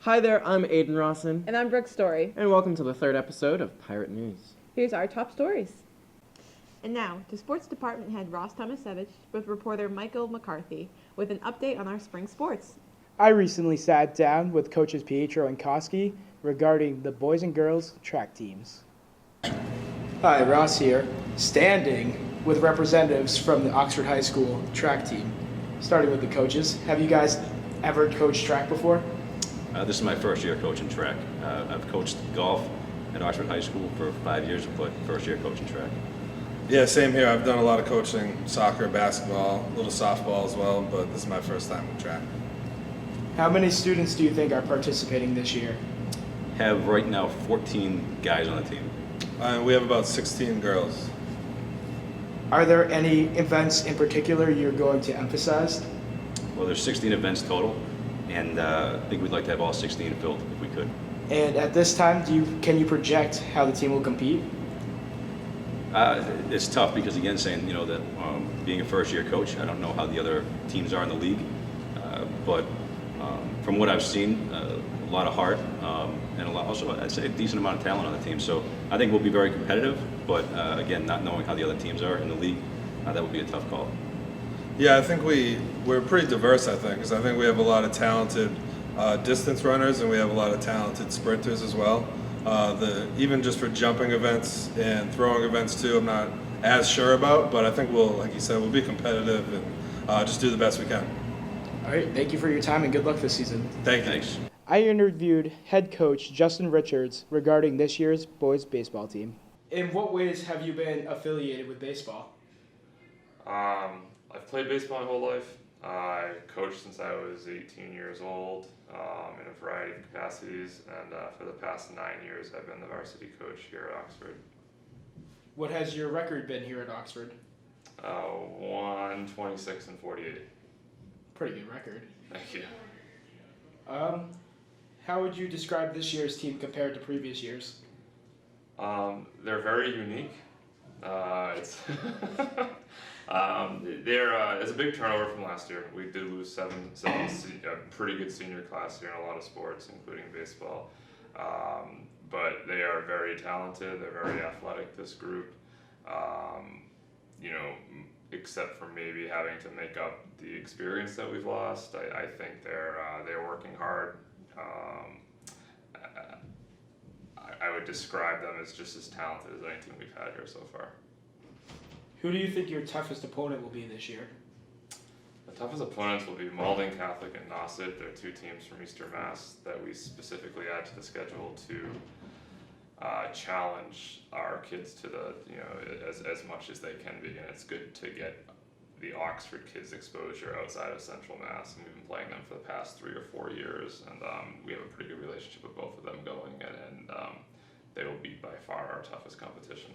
Hi there, I'm Aiden Rawson. And I'm Brooke Story. And welcome to the third episode of Pirate News. Here's our top stories. And now to Sports Department Head Ross Tomasevich with reporter Michael McCarthy with an update on our spring sports. I recently sat down with coaches Pietro and Koski regarding the boys and girls track teams. Hi, Ross here, standing with representatives from the Oxford High School track team. Starting with the coaches, have you guys ever coached track before? This is my first year coaching track. I've coached golf at Oxford High School for 5 years, but first year coaching track. Yeah, same here. I've done a lot of coaching, soccer, basketball, a little softball as well, but this is my first time with track. How many students do you think are participating this year? Have right now 14 guys on the team. We have about 16 girls. Are there any events in particular you're going to emphasize? Well, there's 16 events total, and I think we'd like to have all 16 filled if we could. And at this time, can you project how the team will compete? It's tough because, again, saying that being a first-year coach, I don't know how the other teams are in the league, but from what I've seen, a lot of heart and also I'd say a decent amount of talent on the team. So I think we'll be very competitive, but again, not knowing how the other teams are in the league, that would be a tough call. Yeah, I think we're pretty diverse, I think, because I think we have a lot of talented distance runners and we have a lot of talented sprinters as well. Even just for jumping events and throwing events too, I'm not as sure about, but I think like you said, we'll be competitive and just do the best we can. All right, thank you for your time and good luck this season. Thank you. Thanks. I interviewed head coach Justin Richards regarding this year's boys baseball team. In what ways have you been affiliated with baseball? I've played baseball my whole life. I coached since I was 18 years old in a variety of capacities, and for the past 9 years I've been the varsity coach here at Oxford. What has your record been here at Oxford? 126 and 48. Pretty good record. Thank you. How would you describe this year's team compared to previous years? They're very unique. It's there's a big turnover from last year. We did lose a pretty good senior class here in a lot of sports, including baseball. But they are very talented. They're very athletic, this group. Except for maybe having to make up the experience that we've lost, I think they're working hard. I would describe them as just as talented as any team we've had here so far. Who do you think your toughest opponent will be this year? The toughest opponents will be Malden Catholic and Nauset. They're two teams from Eastern Mass that we specifically add to the schedule to challenge our kids to as much as they can be, and it's good to get the Oxford kids exposure outside of Central Mass, and we've been playing them for the past 3 or 4 years, and we have a pretty good relationship with both of them going, and they will be by far our toughest competition.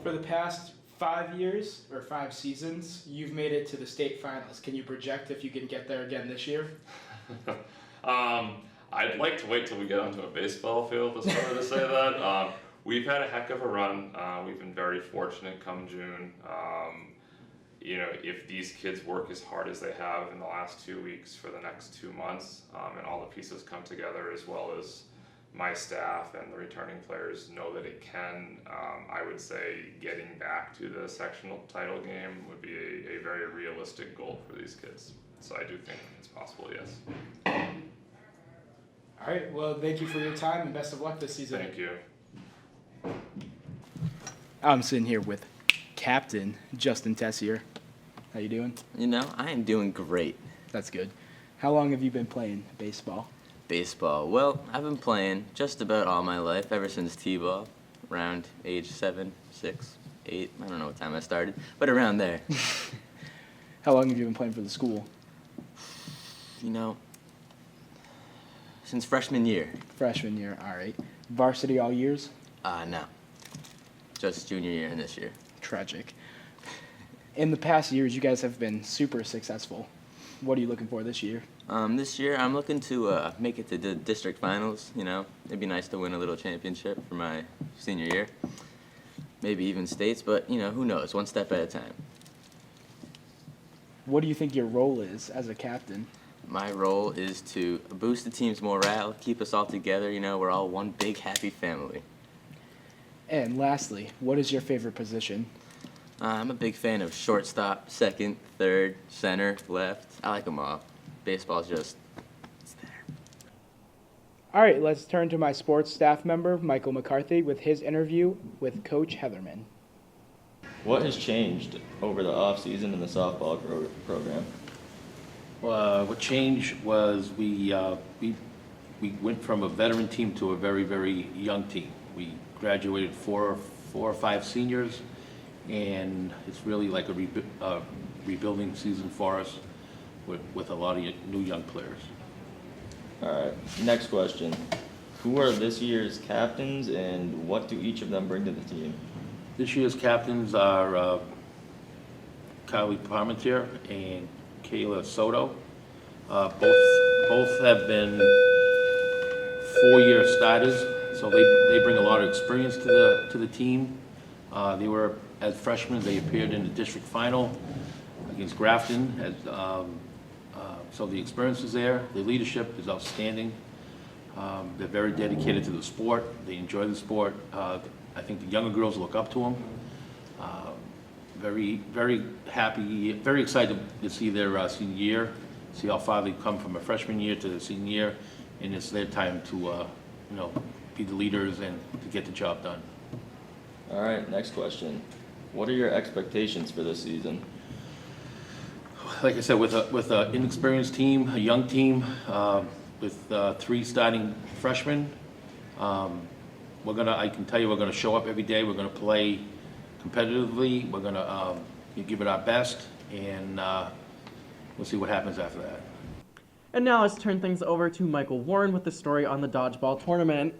For the past 5 years or 5 seasons, you've made it to the state finals. Can you project if you can get there again this year? I'd like to wait till we get onto a baseball field to start to say that. We've had a heck of a run. We've been very fortunate come June. If these kids work as hard as they have in the last 2 weeks for the next 2 months, and all the pieces come together, as well as my staff and the returning players know that it can, I would say getting back to the sectional title game would be a very realistic goal for these kids. So I do think it's possible, yes. All right, well, thank you for your time and best of luck this season. Thank you. I'm sitting here with Captain Justin Tessier. How you doing? I am doing great. That's good. How long have you been playing baseball? Baseball. Well, I've been playing just about all my life, ever since T-ball, around age 7, 6, 8. I don't know what time I started, but around there. How long have you been playing for the school? Since freshman year. Freshman year, all right. Varsity all years? No. Just junior year and this year. Tragic. In the past years, you guys have been super successful. What are you looking for this year? This year, I'm looking to make it to the district finals. It'd be nice to win a little championship for my senior year. Maybe even states, but, who knows? One step at a time. What do you think your role is as a captain? My role is to boost the team's morale, keep us all together. You know, we're all one big happy family. And lastly, what is your favorite position? I'm a big fan of shortstop, second, third, center, left. I like them all. Baseball's just, it's there. All right, let's turn to my sports staff member, Michael McCarthy, with his interview with Coach Heatherman. What has changed over the off-season in the softball program? What changed was we went from a veteran team to a very, very young team. We graduated four or five seniors, and it's really like a rebuilding season for us with a lot of new young players. All right, next question. Who are this year's captains, and what do each of them bring to the team? This year's captains are Kylie Parmentier and Kayla Soto. Both have been 4-year starters, so they bring a lot of experience to the team. They were, as freshmen, they appeared in the district final against Grafton. So the experience is there. The leadership is outstanding. They're very dedicated to the sport. They enjoy the sport. I think the younger girls look up to them. Very, very happy, very excited to see their senior year, see how far they've come from a freshman year to the senior year, and it's their time to, be the leaders and to get the job done. All right, next question. What are your expectations for this season? Like I said, with an inexperienced team, a young team, with 3 starting freshmen, I can tell you we're gonna show up every day. We're gonna play competitively. We're gonna give it our best, and we'll see what happens after that. And now let's turn things over to Michael Warren with the story on the dodgeball tournament.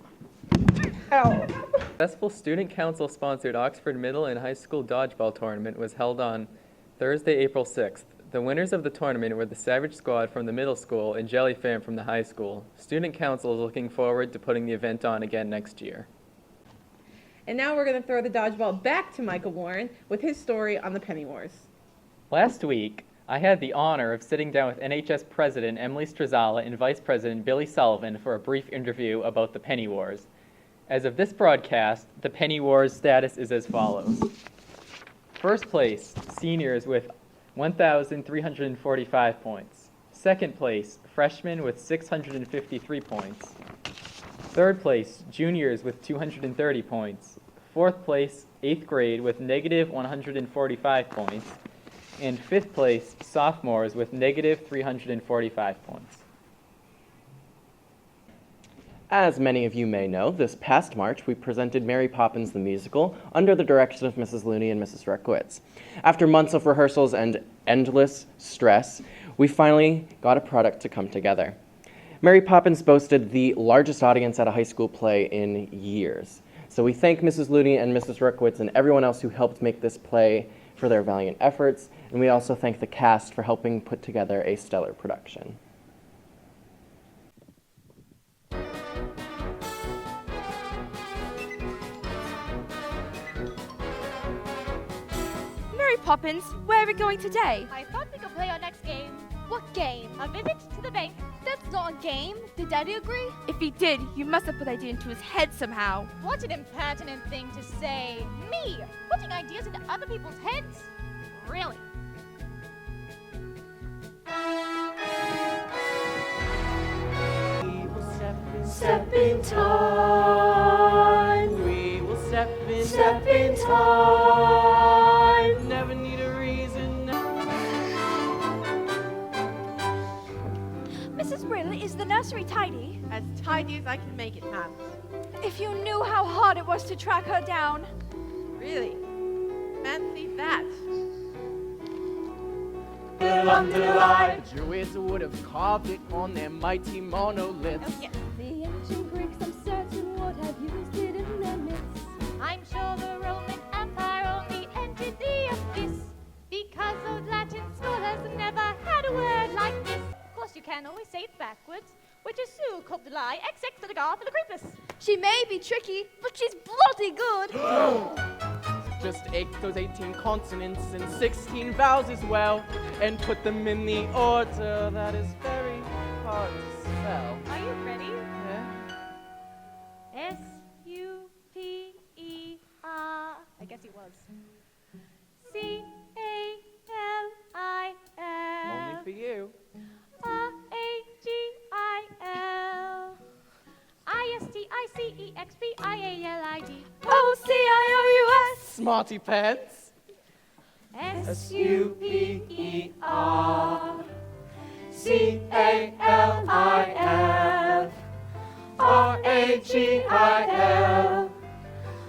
Successful Student Council sponsored Oxford Middle and High School Dodgeball Tournament was held on Thursday, April 6th. The winners of the tournament were the Savage Squad from the middle school and Jelly Fam from the high school. Student Council is looking forward to putting the event on again next year. And now we're going to throw the dodgeball back to Michael Warren with his story on the Penny Wars. Last week, I had the honor of sitting down with NHS President Emily Strazala and Vice President Billy Sullivan for a brief interview about the Penny Wars. As of this broadcast, the Penny Wars status is as follows. First place, seniors with 1,345 points. Second place, freshmen with 653 points. Third place, juniors with 230 points. Fourth place, 8th grade with negative 145 points. And fifth place, sophomores with negative 345 points. As many of you may know, this past March we presented Mary Poppins the Musical under the direction of Mrs. Looney and Mrs. Reckowitz. After months of rehearsals and endless stress, we finally got a product to come together. Mary Poppins boasted the largest audience at a high school play in years. So we thank Mrs. Looney and Mrs. Reckowitz and everyone else who helped make this play for their valiant efforts, and we also thank the cast for helping put together a stellar production. Mary Poppins, where are we going today? I thought we could play our next game. What game? A visit to the bank. That's not a game. Did Daddy agree? If he did, you must have put that idea into his head somehow. What an impertinent thing to say. Me, putting ideas into other people's heads? Really? We will Step in time. We will step in time. Never need a reason. Mrs. Brill, is the nursery tidy? As tidy as I can make it, ma'am. If you knew how hard it was to track her down. Really? Fancy that. Under the light. The Druids would have carved it on their mighty monoliths. Oh, yeah. The ancient Greeks, I'm certain, would have used it in their myths. I'm sure the Roman Empire only entered the abyss because those Latin scholars never had a word like this. Of course, you can always say it backwards, which is su cum de lie, XX to the gar for the creepus. She may be tricky, but she's bloody good. Just ache those 18 consonants and 16 vowels as well, and put them in the order that is very hard to spell. Are you ready? Yeah. S-U-P-E-R. I guess he was. C-A-L-I-L. Only for you. R-A-G-I-L. I-S-T-I-C-E-X-P-I-A-L-I-D. O-C-I-O-U-S. Smarty Pants. S-U-P-E-R. C-A-L-I-L. R-A-G-I-L.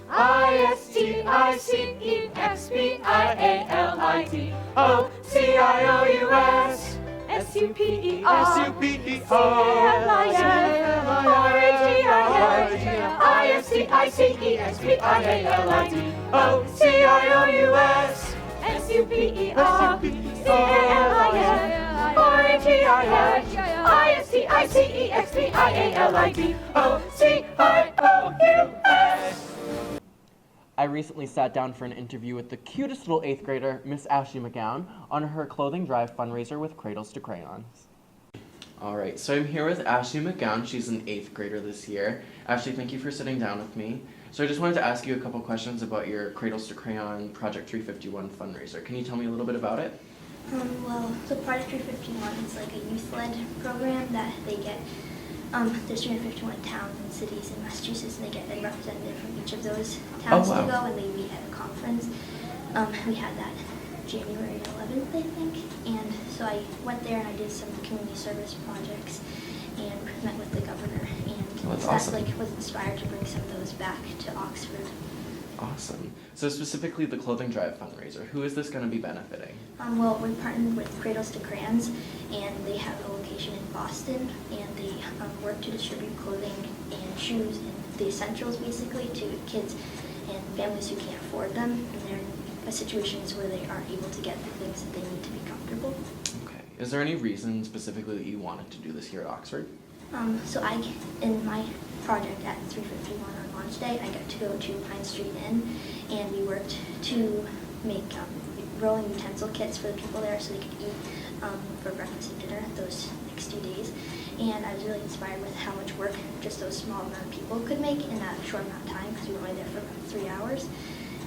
I-S-T-I-C-E-X-P-I-A-L-I-D. O-C-I-O-U-S. S-U-P-E-R. C-A-L-I-L. R-A-G-I-L. I-S-T-I-C-E-X-P-I-A-L-I-D. O-C-I-O-U-S. S-U-P-E-R. C-A-L-I-L. R-A-G-I-L. I-S-T-I-C-E-X-P-I-A-L-I-D. O-C-I-O-U-S. I recently sat down for an interview with the cutest little 8th grader, Miss Ashley McGowan, on her clothing drive fundraiser with Cradles to Crayons. All right, so I'm here with Ashley McGowan. She's an 8th grader this year. Ashley, thank you for sitting down with me. So I just wanted to ask you a couple questions about your Cradles to Crayon Project 351 fundraiser. Can you tell me a little bit about it? So Project 351 is like a youth-led program that they get, there's 351 towns and cities in Massachusetts, and they get a representative from each of those towns to go, and they meet at a conference. We had that January 11th, I think, and so I went there and I did some community service projects and met with the governor, and that's awesome. was inspired to bring some of those back to Oxford. Awesome. So specifically the clothing drive fundraiser, who is this going to be benefiting? Well, we partnered with Cradles to Crayons, and they have a location in Boston, and they work to distribute clothing and shoes and the essentials basically to kids and families who can't afford them, and they're in situations where they aren't able to get the things that they need to be comfortable. Okay. Is there any reason specifically that you wanted to do this here at Oxford? So in my project at 351 on launch day, I got to go to Pine Street Inn, and we worked to make rolling utensil kits for the people there so they could eat for breakfast and dinner those next 2 days. And I was really inspired with how much work just those small amount of people could make in that short amount of time, because we were only there for about 3 hours.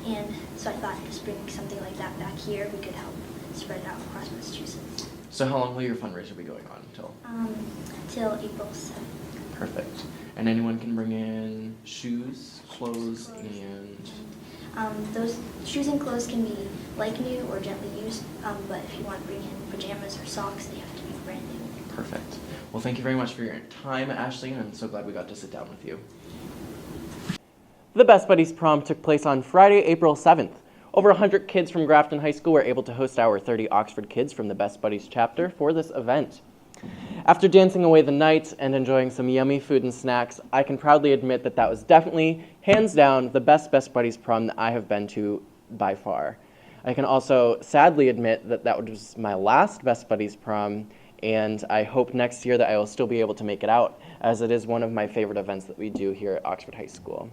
And so I thought just bringing something like that back here, we could help spread it out across Massachusetts. So how long will your fundraiser be going on until? Till April 7th. Perfect. And anyone can bring in shoes, clothes, and... Those shoes and clothes can be like new or gently used, but if you want to bring in pajamas or socks, they have to be brand new. Perfect. Well, thank you very much for your time, Ashley, and I'm so glad we got to sit down with you. The Best Buddies Prom took place on Friday, April 7th. Over 100 kids from Grafton High School were able to host our 30 Oxford kids from the Best Buddies chapter for this event. After dancing away the night and enjoying some yummy food and snacks, I can proudly admit that that was definitely, hands down, the best Best Buddies Prom that I have been to by far. I can also sadly admit that that was my last Best Buddies Prom, and I hope next year that I will still be able to make it out, as it is one of my favorite events that we do here at Oxford High School.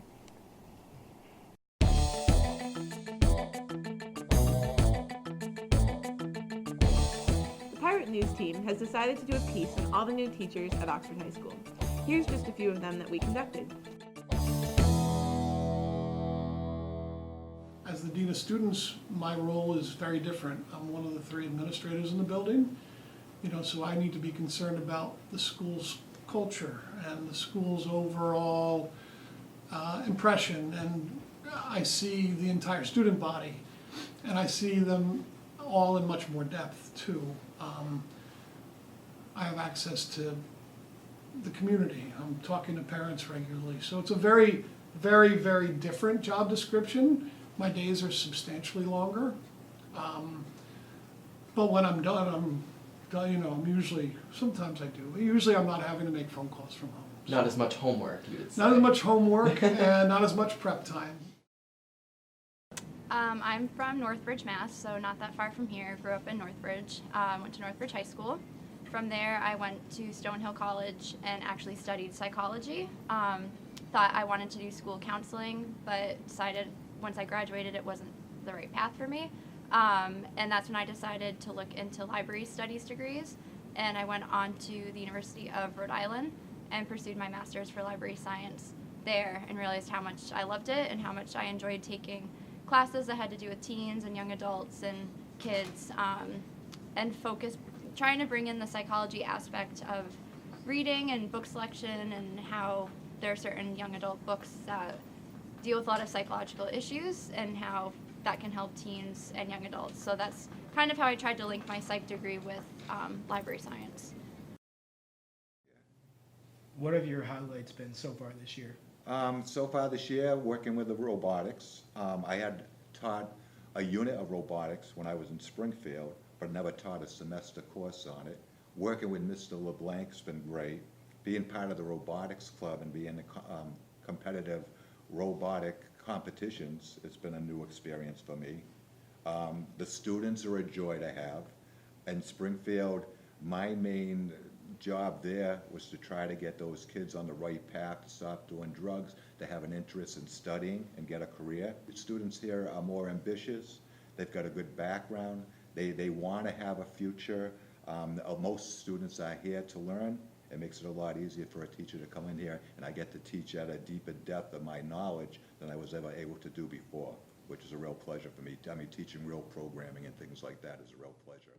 News team has decided to do a piece on all the new teachers at Oxford High School. Here's just a few of them that we conducted. As the Dean of Students, my role is very different. I'm one of the 3 administrators in the building, so I need to be concerned about the school's culture and the school's overall impression, and I see the entire student body, and I see them all in much more depth too. I have access to the community. I'm talking to parents regularly. So it's a very, very, very different job description. My days are substantially longer. But when I'm done, I'm usually, sometimes I do, but usually I'm not having to make phone calls from home. So Not as much homework, you would say. not as much homework and not as much prep time. I'm from Northbridge, Mass, so not that far from here. Grew up in Northbridge, went to Northbridge High School. From there, I went to Stonehill College and actually studied psychology. Thought I wanted to do school counseling, but decided once I graduated it wasn't the right path for me. And that's when I decided to look into library studies degrees. and I went on to the University of Rhode Island and pursued my master's for library science there, and realized how much I loved it and how much I enjoyed taking classes that had to do with teens and young adults and kids, and trying to bring in the psychology aspect of reading and book selection, and how there are certain young adult books that deal with a lot of psychological issues and how that can help teens and young adults. So that's kind of how I tried to link my psych degree with library science. What have your highlights been so far this year? So far this year, working with the robotics. I had taught a unit of robotics when I was in Springfield, but never taught a semester course on it. Working with Mr. LeBlanc's been great. Being part of the robotics club and being in competitive robotic competitions, it's been a new experience for me. The students are a joy to have. In Springfield, my main job there was to try to get those kids on the right path to stop doing drugs, to have an interest in studying and get a career. The students here are more ambitious. They've got a good background. They want to have a future. Most students are here to learn. It makes it a lot easier for a teacher to come in here, and I get to teach at a deeper depth of my knowledge than I was ever able to do before, which is a real pleasure for me. I mean, teaching real programming and things like that is a real pleasure.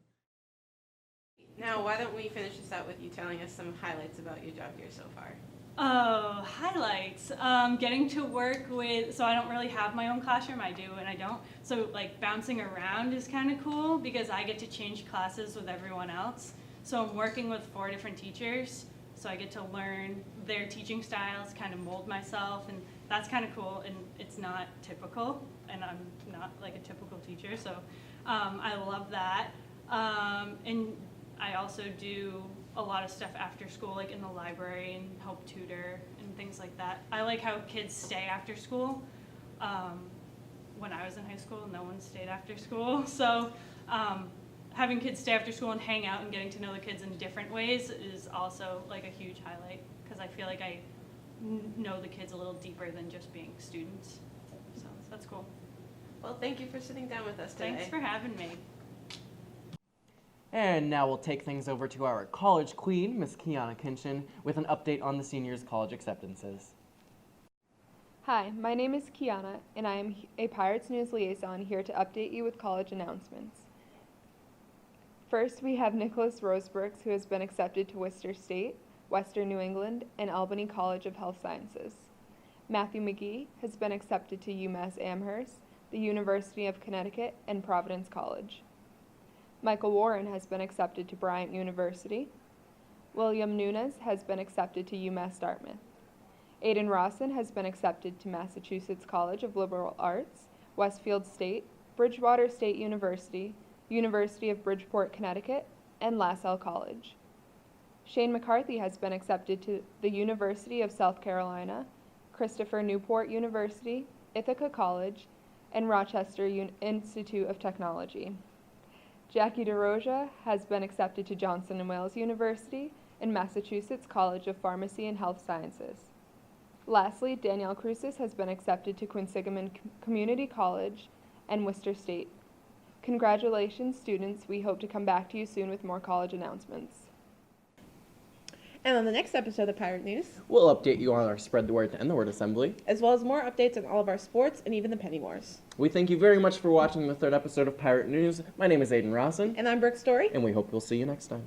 Now, why don't we finish this out with you telling us some highlights about your job here so far? Oh, highlights. Getting to work with, so I don't really have my own classroom, I do and I don't. So like bouncing around is kind of cool because I get to change classes with everyone else. So I'm working with 4 different teachers, so I get to learn their teaching styles, kind of mold myself, and that's kind of cool, and it's not typical, and I'm not like a typical teacher, so I love that. And I also do a lot of stuff after school, like in the library, and help tutor and things like that. I like how kids stay after school. When I was in high school, no one stayed after school, so having kids stay after school and hang out and getting to know the kids in different ways is also like a huge highlight, because I feel like I know the kids a little deeper than just being students. So that's cool. Well, thank you for sitting down with us today. Thanks for having me. And now we'll take things over to our college queen, Miss Kiana Kinchin, with an update on the seniors' college acceptances. Hi, my name is Kiana, and I am a Pirates News liaison here to update you with college announcements. First, we have Nicholas Rosebrooks, who has been accepted to Worcester State, Western New England, and Albany College of Health Sciences. Matthew McGee has been accepted to UMass Amherst, the University of Connecticut, and Providence College. Michael Warren has been accepted to Bryant University. William Nunes has been accepted to UMass Dartmouth. Aiden Rawson has been accepted to Massachusetts College of Liberal Arts, Westfield State, Bridgewater State University, University of Bridgeport, Connecticut, and LaSalle College. Shane McCarthy has been accepted to the University of South Carolina, Christopher Newport University, Ithaca College, and Rochester Institute of Technology. Jackie DeRoja has been accepted to Johnson & Wales University and Massachusetts College of Pharmacy and Health Sciences. Lastly, Danielle Cruces has been accepted to Quinsigamond Community College and Worcester State. Congratulations, students. We hope to come back to you soon with more college announcements. And on the next episode of Pirate News, we'll update you on our Spread the Word and the Word Assembly, as well as more updates on all of our sports and even the Penny Wars. We thank you very much for watching the 3rd episode of Pirate News. My name is Aiden Rawson. And I'm Brooke Story. And we hope we'll see you next time.